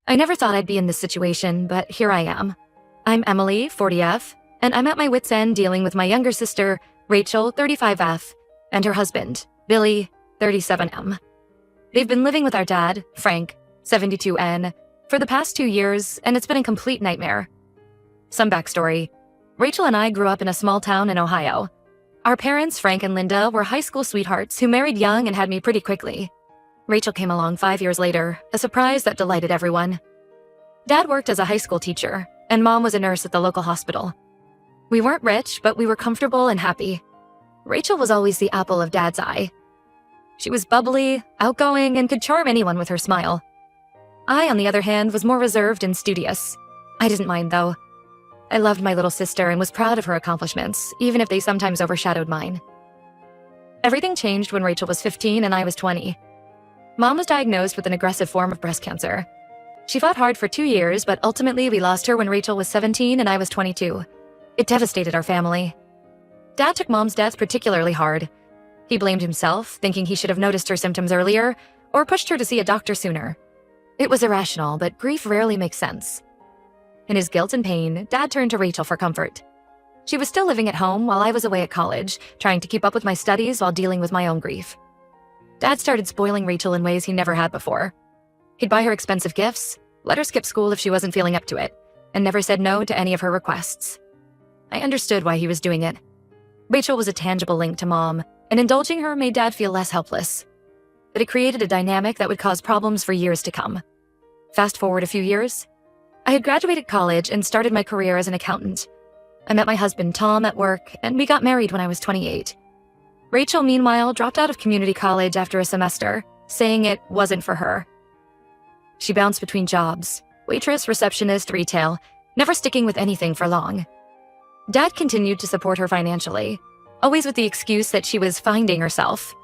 I never thought I'd be in this situation, but here I am. I'm Emily, 40F, and I'm at my wit's end dealing with my younger sister, Rachel, 35F, and her husband, Billy, 37M. They've been living with our dad, Frank, 72N, for the past 2 years, and it's been a complete nightmare. Some backstory. Rachel and I grew up in a small town in Ohio. Our parents, Frank and Linda, were high school sweethearts who married young and had me pretty quickly. Rachel came along 5 years later, a surprise that delighted everyone. Dad worked as a high school teacher, and Mom was a nurse at the local hospital. We weren't rich, but we were comfortable and happy. Rachel was always the apple of Dad's eye. She was bubbly, outgoing, and could charm anyone with her smile. I, on the other hand, was more reserved and studious. I didn't mind, though. I loved my little sister and was proud of her accomplishments, even if they sometimes overshadowed mine. Everything changed when Rachel was 15 and I was 20. Mom was diagnosed with an aggressive form of breast cancer. She fought hard for 2 years, but ultimately we lost her when Rachel was 17 and I was 22. It devastated our family. Dad took Mom's death particularly hard. He blamed himself, thinking he should have noticed her symptoms earlier, or pushed her to see a doctor sooner. It was irrational, but grief rarely makes sense. In his guilt and pain, Dad turned to Rachel for comfort. She was still living at home while I was away at college, trying to keep up with my studies while dealing with my own grief. Dad started spoiling Rachel in ways he never had before. He'd buy her expensive gifts, let her skip school if she wasn't feeling up to it, and never said no to any of her requests. I understood why he was doing it. Rachel was a tangible link to Mom, and indulging her made Dad feel less helpless. But it created a dynamic that would cause problems for years to come. Fast forward a few years. I had graduated college and started my career as an accountant. I met my husband Tom at work, and we got married when I was 28. Rachel, meanwhile, dropped out of community college after a semester, saying it wasn't for her. She bounced between jobs, waitress, receptionist, retail, never sticking with anything for long. Dad continued to support her financially, always with the excuse that she was finding herself.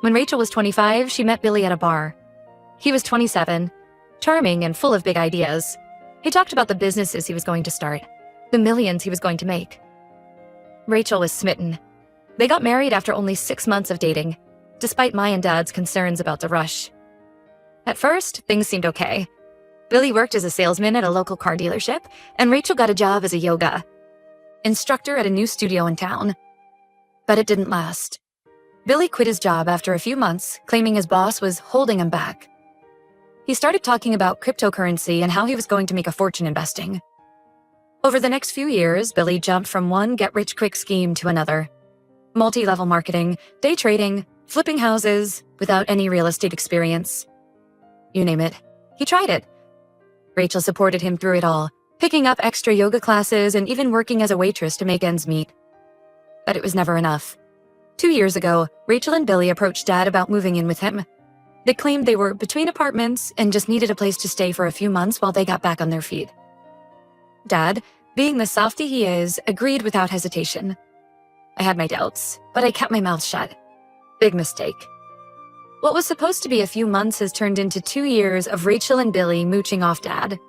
When Rachel was 25, she met Billy at a bar. He was 27, charming and full of big ideas. He talked about the businesses he was going to start, the millions he was going to make. Rachel was smitten. They got married after only 6 months of dating, despite my and Dad's concerns about the rush. At first, things seemed okay. Billy worked as a salesman at a local car dealership, and Rachel got a job as a yoga instructor at a new studio in town. But it didn't last. Billy quit his job after a few months, claiming his boss was holding him back. He started talking about cryptocurrency and how he was going to make a fortune investing. Over the next few years, Billy jumped from one get-rich-quick scheme to another. Multi-level marketing, day trading, flipping houses, without any real estate experience. You name it, he tried it. Rachel supported him through it all, picking up extra yoga classes and even working as a waitress to make ends meet. But it was never enough. 2 years ago, Rachel and Billy approached Dad about moving in with him. They claimed they were between apartments and just needed a place to stay for a few months while they got back on their feet. Dad, being the softie he is, agreed without hesitation. I had my doubts, but I kept my mouth shut. Big mistake. What was supposed to be a few months has turned into 2 years of Rachel and Billy mooching off Dad.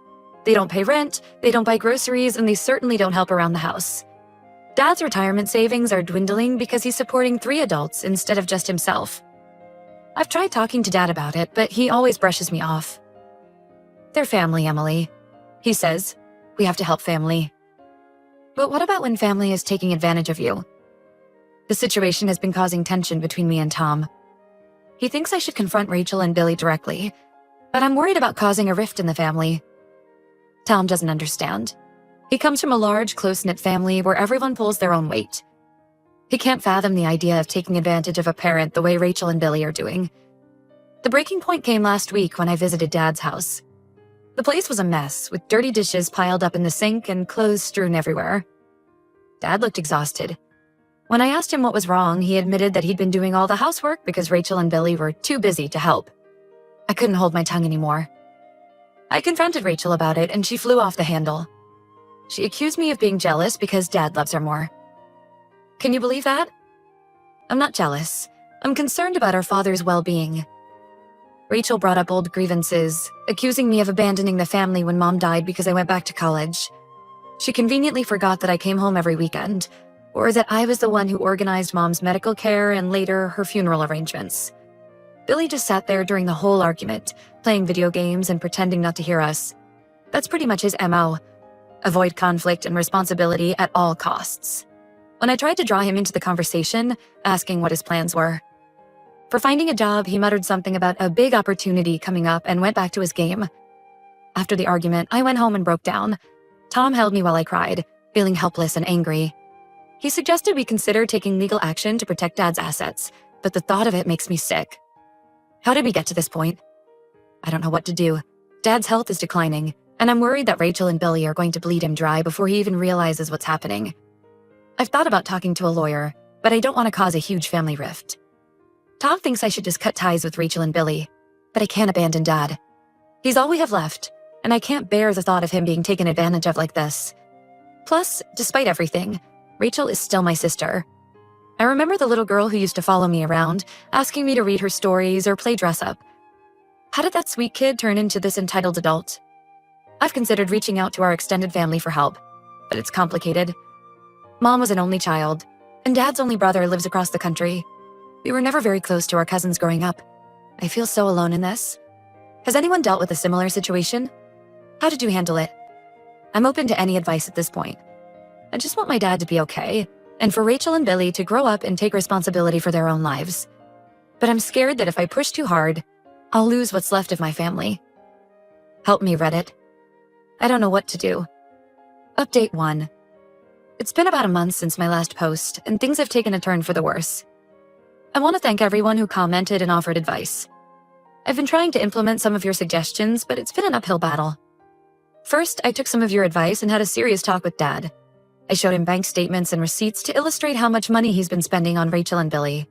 They don't pay rent, they don't buy groceries, and they certainly don't help around the house. Dad's retirement savings are dwindling because he's supporting 3 adults instead of just himself. I've tried talking to Dad about it, but he always brushes me off. They're family, Emily. He says, we have to help family. But what about when family is taking advantage of you? The situation has been causing tension between me and Tom. He thinks I should confront Rachel and Billy directly, but I'm worried about causing a rift in the family. Tom doesn't understand. He comes from a large, close-knit family where everyone pulls their own weight. He can't fathom the idea of taking advantage of a parent the way Rachel and Billy are doing. The breaking point came last week when I visited Dad's house. The place was a mess, with dirty dishes piled up in the sink and clothes strewn everywhere. Dad looked exhausted. When I asked him what was wrong, he admitted that he'd been doing all the housework because Rachel and Billy were too busy to help. I couldn't hold my tongue anymore. I confronted Rachel about it, and she flew off the handle. She accused me of being jealous because Dad loves her more. Can you believe that? I'm not jealous. I'm concerned about our father's well-being. Rachel brought up old grievances, accusing me of abandoning the family when Mom died because I went back to college. She conveniently forgot that I came home every weekend, or that I was the one who organized Mom's medical care and later her funeral arrangements. Billy just sat there during the whole argument, playing video games and pretending not to hear us. That's pretty much his MO. Avoid conflict and responsibility at all costs. When I tried to draw him into the conversation, asking what his plans were. For finding a job, he muttered something about a big opportunity coming up and went back to his game. After the argument, I went home and broke down. Tom held me while I cried, feeling helpless and angry. He suggested we consider taking legal action to protect Dad's assets, but the thought of it makes me sick. How did we get to this point? I don't know what to do. Dad's health is declining, and I'm worried that Rachel and Billy are going to bleed him dry before he even realizes what's happening. I've thought about talking to a lawyer, but I don't want to cause a huge family rift. Tom thinks I should just cut ties with Rachel and Billy, but I can't abandon Dad. He's all we have left, and I can't bear the thought of him being taken advantage of like this. Plus, despite everything, Rachel is still my sister. I remember the little girl who used to follow me around, asking me to read her stories or play dress-up. How did that sweet kid turn into this entitled adult? I've considered reaching out to our extended family for help, but it's complicated. Mom was an only child, and Dad's only brother lives across the country. We were never very close to our cousins growing up. I feel so alone in this. Has anyone dealt with a similar situation? How did you handle it? I'm open to any advice at this point. I just want my dad to be okay, and for Rachel and Billy to grow up and take responsibility for their own lives. But I'm scared that if I push too hard, I'll lose what's left of my family. Help me, Reddit. I don't know what to do. Update 1. It's been about a month since my last post, and things have taken a turn for the worse. I want to thank everyone who commented and offered advice. I've been trying to implement some of your suggestions, but it's been an uphill battle. First, I took some of your advice and had a serious talk with Dad. I showed him bank statements and receipts to illustrate how much money he's been spending on Rachel and Billy.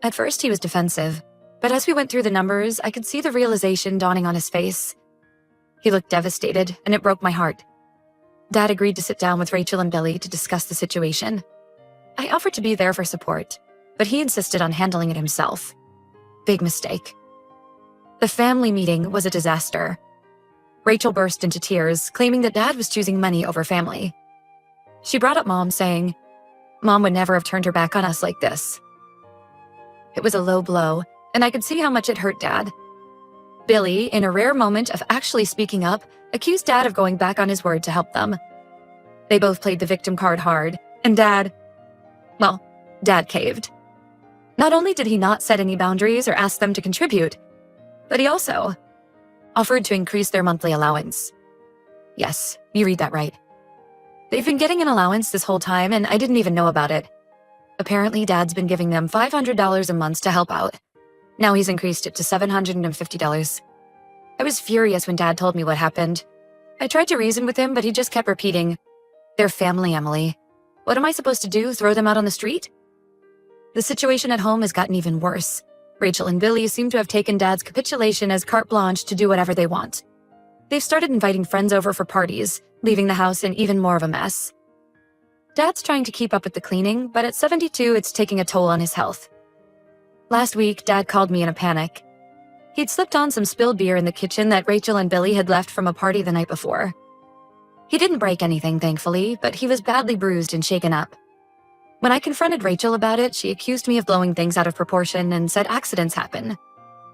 At first, he was defensive, but as we went through the numbers, I could see the realization dawning on his face. He looked devastated, and it broke my heart. Dad agreed to sit down with Rachel and Billy to discuss the situation. I offered to be there for support, but he insisted on handling it himself. Big mistake. The family meeting was a disaster. Rachel burst into tears, claiming that Dad was choosing money over family. She brought up Mom, saying, "Mom would never have turned her back on us like this." It was a low blow, and I could see how much it hurt Dad. Billy, in a rare moment of actually speaking up, accused Dad of going back on his word to help them. They both played the victim card hard, and Dad caved. Not only did he not set any boundaries or ask them to contribute, but he also offered to increase their monthly allowance. Yes, you read that right. They've been getting an allowance this whole time, and I didn't even know about it. Apparently, Dad's been giving them $500 a month to help out. Now he's increased it to $750. I was furious when Dad told me what happened. I tried to reason with him, but he just kept repeating, "They're family, Emily. What am I supposed to do, throw them out on the street?" The situation at home has gotten even worse. Rachel and Billy seem to have taken Dad's capitulation as carte blanche to do whatever they want. They've started inviting friends over for parties, leaving the house in even more of a mess. Dad's trying to keep up with the cleaning, but at 72, it's taking a toll on his health. Last week, Dad called me in a panic. He'd slipped on some spilled beer in the kitchen that Rachel and Billy had left from a party the night before. He didn't break anything, thankfully, but he was badly bruised and shaken up. When I confronted Rachel about it, she accused me of blowing things out of proportion and said accidents happen.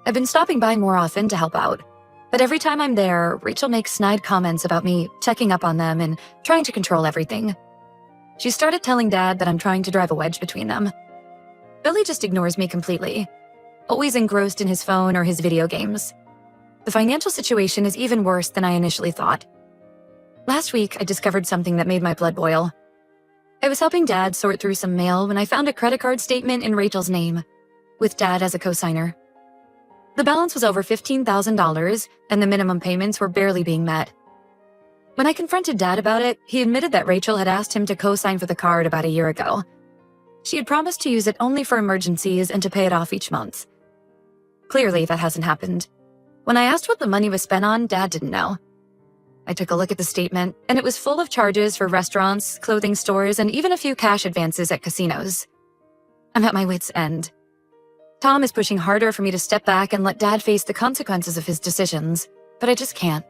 I've been stopping by more often to help out, but every time I'm there, Rachel makes snide comments about me checking up on them and trying to control everything. She started telling Dad that I'm trying to drive a wedge between them. Billy just ignores me completely, always engrossed in his phone or his video games. The financial situation is even worse than I initially thought. Last week, I discovered something that made my blood boil. I was helping Dad sort through some mail when I found a credit card statement in Rachel's name, with Dad as a cosigner. The balance was over $15,000, and the minimum payments were barely being met. When I confronted Dad about it, he admitted that Rachel had asked him to co-sign for the card about a year ago. She had promised to use it only for emergencies and to pay it off each month. Clearly, that hasn't happened. When I asked what the money was spent on, Dad didn't know. I took a look at the statement, and it was full of charges for restaurants, clothing stores, and even a few cash advances at casinos. I'm at my wit's end. Tom is pushing harder for me to step back and let Dad face the consequences of his decisions, but I just can't.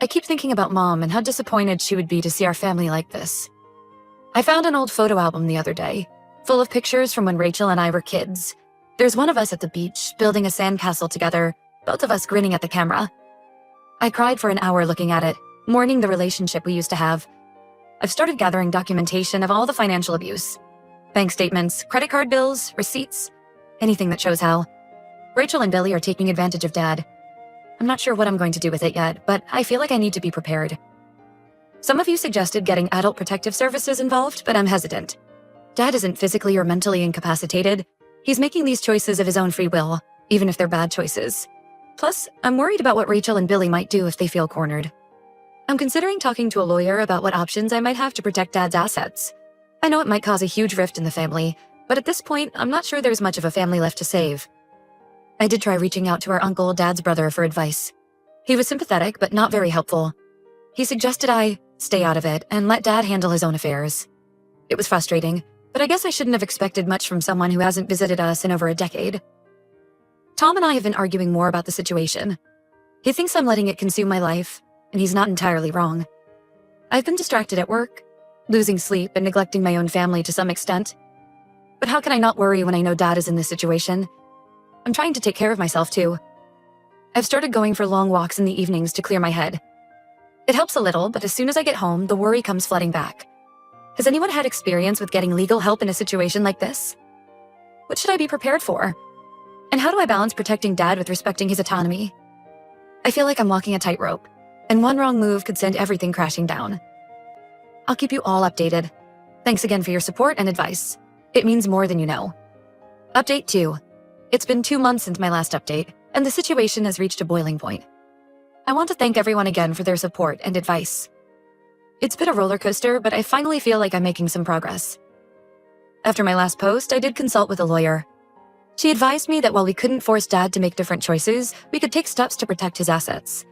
I keep thinking about Mom and how disappointed she would be to see our family like this. I found an old photo album the other day, full of pictures from when Rachel and I were kids. There's one of us at the beach, building a sandcastle together, both of us grinning at the camera. I cried for an hour looking at it, mourning the relationship we used to have. I've started gathering documentation of all the financial abuse. Bank statements, credit card bills, receipts, anything that shows how. Rachel and Billy are taking advantage of Dad. I'm not sure what I'm going to do with it yet, but I feel like I need to be prepared. Some of you suggested getting adult protective services involved, but I'm hesitant. Dad isn't physically or mentally incapacitated. He's making these choices of his own free will, even if they're bad choices. Plus, I'm worried about what Rachel and Billy might do if they feel cornered. I'm considering talking to a lawyer about what options I might have to protect Dad's assets. I know it might cause a huge rift in the family, but at this point, I'm not sure there's much of a family left to save. I did try reaching out to our uncle, Dad's brother, for advice. He was sympathetic, but not very helpful. He suggested I stay out of it and let Dad handle his own affairs. It was frustrating, but I guess I shouldn't have expected much from someone who hasn't visited us in over a decade. Tom and I have been arguing more about the situation. He thinks I'm letting it consume my life, and he's not entirely wrong. I've been distracted at work, losing sleep and neglecting my own family to some extent. But how can I not worry when I know Dad is in this situation? I'm trying to take care of myself too. I've started going for long walks in the evenings to clear my head. It helps a little, but as soon as I get home, the worry comes flooding back. Has anyone had experience with getting legal help in a situation like this? What should I be prepared for? And how do I balance protecting Dad with respecting his autonomy? I feel like I'm walking a tightrope, and one wrong move could send everything crashing down. I'll keep you all updated. Thanks again for your support and advice. It means more than you know. Update 2. It's been 2 months since my last update, and the situation has reached a boiling point. I want to thank everyone again for their support and advice. It's been a roller coaster, but I finally feel like I'm making some progress. After my last post, I did consult with a lawyer. She advised me that while we couldn't force Dad to make different choices, we could take steps to protect his assets.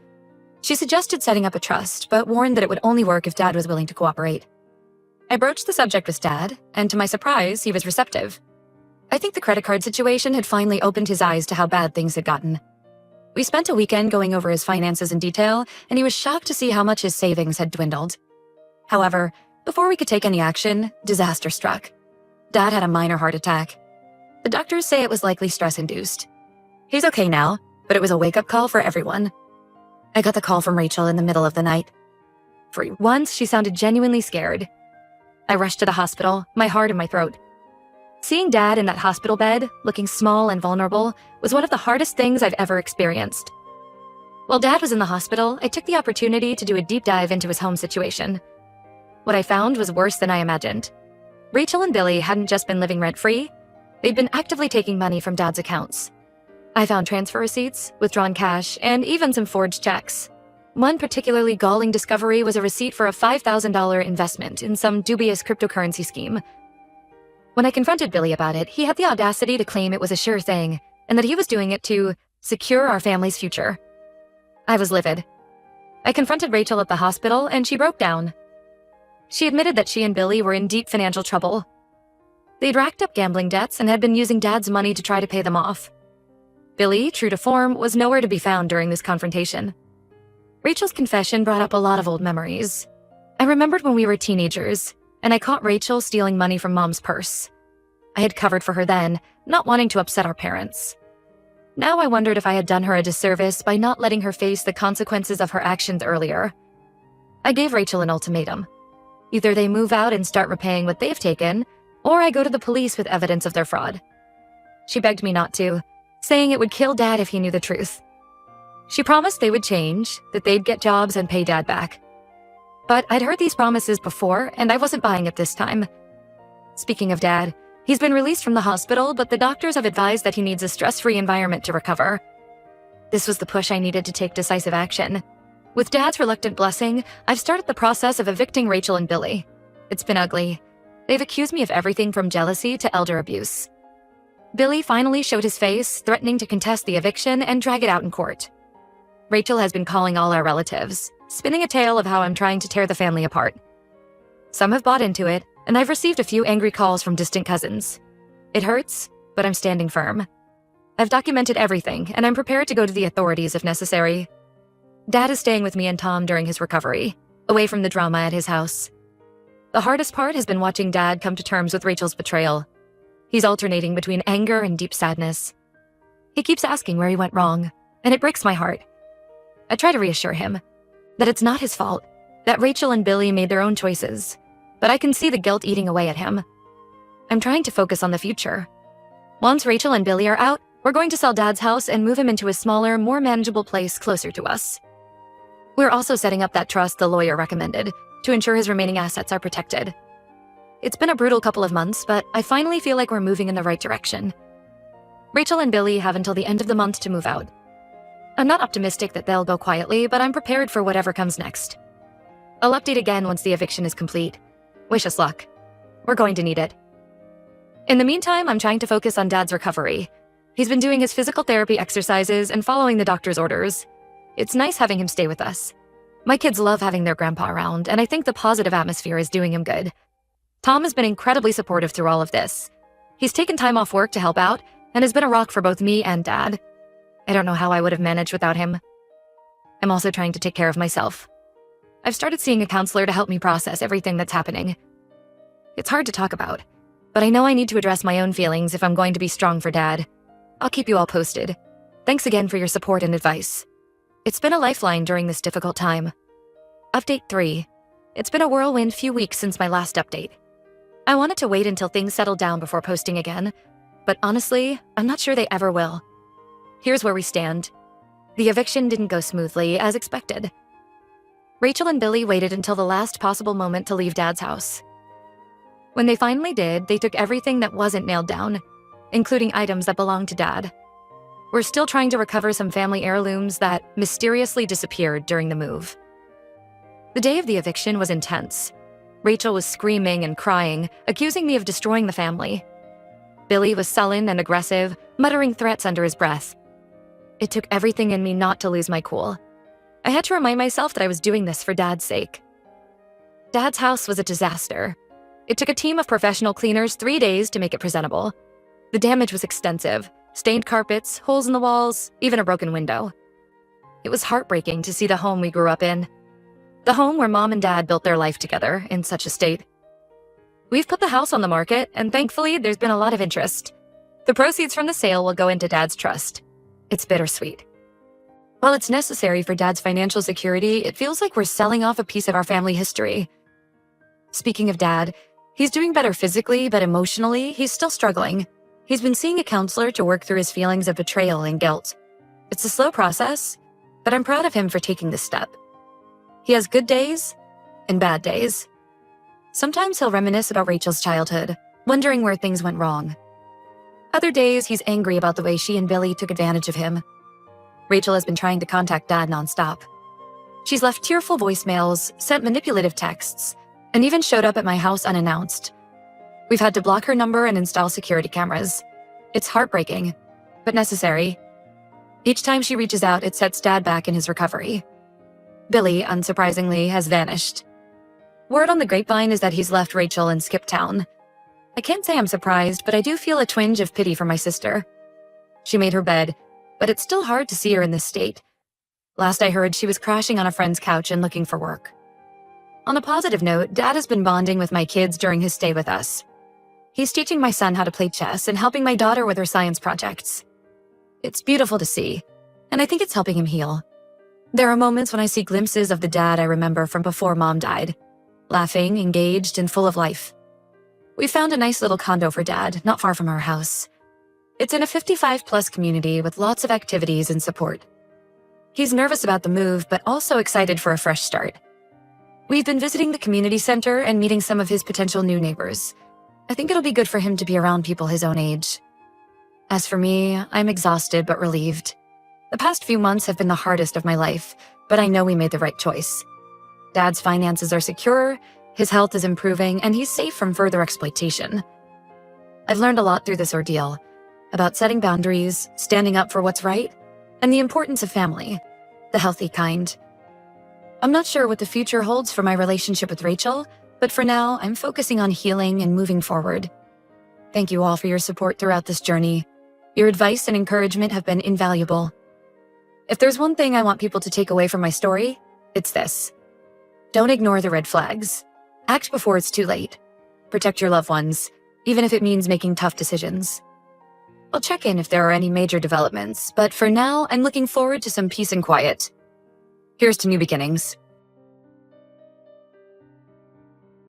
She suggested setting up a trust, but warned that it would only work if Dad was willing to cooperate. I broached the subject with Dad, and to my surprise, he was receptive. I think the credit card situation had finally opened his eyes to how bad things had gotten. We spent a weekend going over his finances in detail, and he was shocked to see how much his savings had dwindled. However, before we could take any action, disaster struck. Dad had a minor heart attack. The doctors say it was likely stress-induced. He's okay now, but it was a wake-up call for everyone. I got the call from Rachel in the middle of the night. For once, she sounded genuinely scared. I rushed to the hospital, my heart in my throat. Seeing Dad in that hospital bed, looking small and vulnerable, was one of the hardest things I've ever experienced. While Dad was in the hospital, I took the opportunity to do a deep dive into his home situation. What I found was worse than I imagined. Rachel and Billy hadn't just been living rent-free, they'd been actively taking money from Dad's accounts. I found transfer receipts, withdrawn cash, and even some forged checks. One particularly galling discovery was a receipt for a $5,000 investment in some dubious cryptocurrency scheme. When I confronted Billy about it, he had the audacity to claim it was a sure thing, and that he was doing it to secure our family's future. I was livid. I confronted Rachel at the hospital, and she broke down. She admitted that she and Billy were in deep financial trouble. They'd racked up gambling debts and had been using Dad's money to try to pay them off. Billy, true to form, was nowhere to be found during this confrontation. Rachel's confession brought up a lot of old memories. I remembered when we were teenagers, and I caught Rachel stealing money from Mom's purse. I had covered for her then, not wanting to upset our parents. Now I wondered if I had done her a disservice by not letting her face the consequences of her actions earlier. I gave Rachel an ultimatum. Either they move out and start repaying what they've taken, or I go to the police with evidence of their fraud. She begged me not to, saying it would kill Dad if he knew the truth. She promised they would change, that they'd get jobs and pay Dad back. But I'd heard these promises before, and I wasn't buying it this time. Speaking of Dad, he's been released from the hospital, but the doctors have advised that he needs a stress-free environment to recover. This was the push I needed to take decisive action. With Dad's reluctant blessing, I've started the process of evicting Rachel and Billy. It's been ugly. They've accused me of everything from jealousy to elder abuse. Billy finally showed his face, threatening to contest the eviction and drag it out in court. Rachel has been calling all our relatives, spinning a tale of how I'm trying to tear the family apart. Some have bought into it, and I've received a few angry calls from distant cousins. It hurts, but I'm standing firm. I've documented everything, and I'm prepared to go to the authorities if necessary. Dad is staying with me and Tom during his recovery, away from the drama at his house. The hardest part has been watching Dad come to terms with Rachel's betrayal. He's alternating between anger and deep sadness. He keeps asking where he went wrong, and it breaks my heart. I try to reassure him that it's not his fault, that Rachel and Billy made their own choices, but I can see the guilt eating away at him. I'm trying to focus on the future. Once Rachel and Billy are out, we're going to sell Dad's house and move him into a smaller, more manageable place closer to us. We're also setting up that trust the lawyer recommended to ensure his remaining assets are protected. It's been a brutal couple of months, but I finally feel like we're moving in the right direction. Rachel and Billy have until the end of the month to move out. I'm not optimistic that they'll go quietly, but I'm prepared for whatever comes next. I'll update again once the eviction is complete. Wish us luck. We're going to need it. In the meantime, I'm trying to focus on Dad's recovery. He's been doing his physical therapy exercises and following the doctor's orders. It's nice having him stay with us. My kids love having their grandpa around, and I think the positive atmosphere is doing him good. Tom has been incredibly supportive through all of this. He's taken time off work to help out, and has been a rock for both me and Dad. I don't know how I would have managed without him. I'm also trying to take care of myself. I've started seeing a counselor to help me process everything that's happening. It's hard to talk about, but I know I need to address my own feelings if I'm going to be strong for Dad. I'll keep you all posted. Thanks again for your support and advice. It's been a lifeline during this difficult time. Update 3. It's been a whirlwind few weeks since my last update. I wanted to wait until things settled down before posting again, but honestly, I'm not sure they ever will. Here's where we stand. The eviction didn't go smoothly, as expected. Rachel and Billy waited until the last possible moment to leave Dad's house. When they finally did, they took everything that wasn't nailed down, including items that belonged to Dad. We're still trying to recover some family heirlooms that mysteriously disappeared during the move. The day of the eviction was intense. Rachel was screaming and crying, accusing me of destroying the family. Billy was sullen and aggressive, muttering threats under his breath. It took everything in me not to lose my cool. I had to remind myself that I was doing this for Dad's sake. Dad's house was a disaster. It took a team of professional cleaners 3 days to make it presentable. The damage was extensive: stained carpets, holes in the walls, even a broken window. It was heartbreaking to see the home we grew up in. The home where Mom and Dad built their life together in such a state. We've put the house on the market, and thankfully, there's been a lot of interest. The proceeds from the sale will go into Dad's trust. It's bittersweet. While it's necessary for Dad's financial security, it feels like we're selling off a piece of our family history. Speaking of Dad, he's doing better physically, but emotionally, he's still struggling. He's been seeing a counselor to work through his feelings of betrayal and guilt. It's a slow process, but I'm proud of him for taking this step. He has good days and bad days. Sometimes he'll reminisce about Rachel's childhood, wondering where things went wrong. Other days, he's angry about the way she and Billy took advantage of him. Rachel has been trying to contact Dad nonstop. She's left tearful voicemails, sent manipulative texts, and even showed up at my house unannounced. We've had to block her number and install security cameras. It's heartbreaking, but necessary. Each time she reaches out, it sets Dad back in his recovery. Billy, unsurprisingly, has vanished. Word on the grapevine is that he's left Rachel and skipped town. I can't say I'm surprised, but I do feel a twinge of pity for my sister. She made her bed, but it's still hard to see her in this state. Last I heard, she was crashing on a friend's couch and looking for work. On a positive note, Dad has been bonding with my kids during his stay with us. He's teaching my son how to play chess and helping my daughter with her science projects. It's beautiful to see, and I think it's helping him heal. There are moments when I see glimpses of the Dad I remember from before Mom died, laughing, engaged, and full of life. We found a nice little condo for Dad, not far from our house. It's in a 55-plus community with lots of activities and support. He's nervous about the move, but also excited for a fresh start. We've been visiting the community center and meeting some of his potential new neighbors. I think it'll be good for him to be around people his own age. As for me, I'm exhausted but relieved. The past few months have been the hardest of my life, but I know we made the right choice. Dad's finances are secure, his health is improving, and he's safe from further exploitation. I've learned a lot through this ordeal, about setting boundaries, standing up for what's right, and the importance of family, the healthy kind. I'm not sure what the future holds for my relationship with Rachel, but for now, I'm focusing on healing and moving forward. Thank you all for your support throughout this journey. Your advice and encouragement have been invaluable. If there's one thing I want people to take away from my story, it's this. Don't ignore the red flags. Act before it's too late. Protect your loved ones. even if it means making tough decisions. I'll check in if there are any major developments, but for now, I'm looking forward to some peace and quiet. Here's to new beginnings.